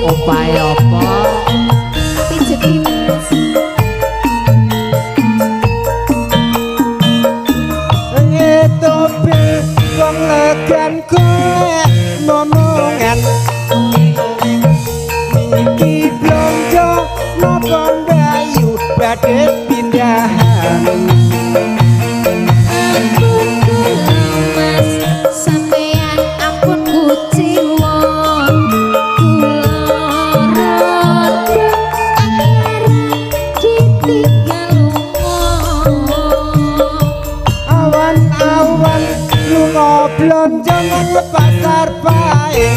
Opae apa? Pijeti Mas. Ngetope wong legan kowe momongan iki blonjo napa mbayu badhe pindahan Mas sampeyan ampun kuciwa kula rada ditinggal awan-awan lunga blonjo nang pasar pae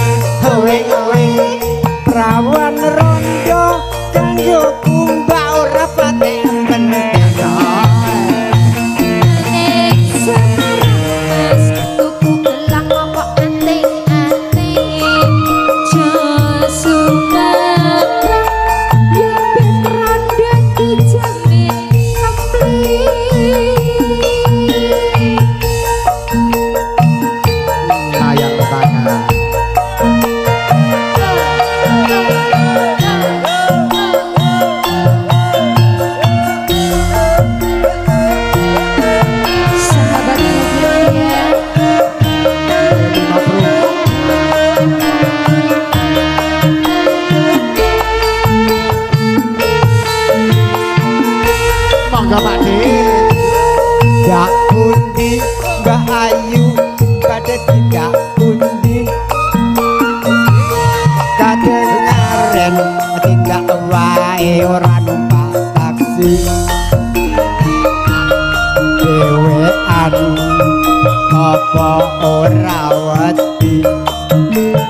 howeng-howeng prawan rondo kanggo kumbak ora patek bener Dak pundi Mbah Ayu badhe tidak pundi kadengaren tidak wae ora numpak taksi dewean apa ora wedi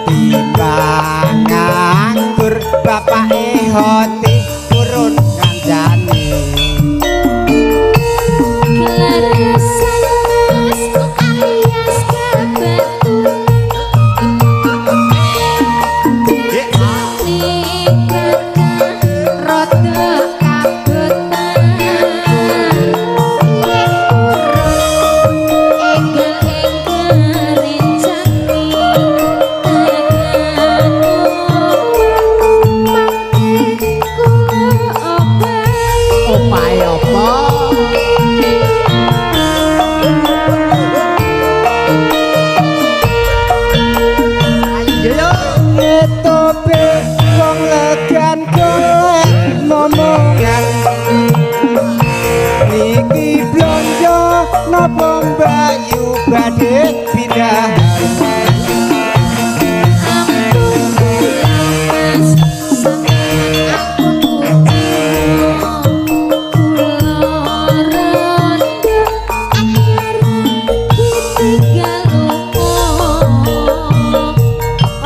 timbang nganggur bapake hoti turun kancane napa mbayu badhe pindahan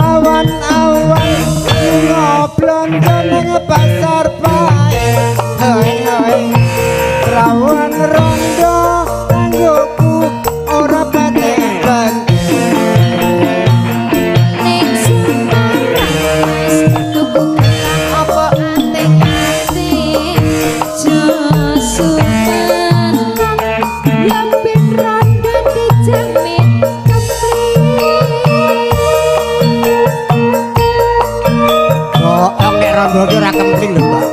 awan-awan ngoblon nang pasar pae hoi rawan rondo anggoku ora patek ning semaras tuku apa anting-anting josuman lebih rondo dijamin kempling nek rondo ki ora kempling lho Mbak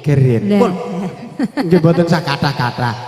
Kirin pun nggih mboten sak kathah-kathah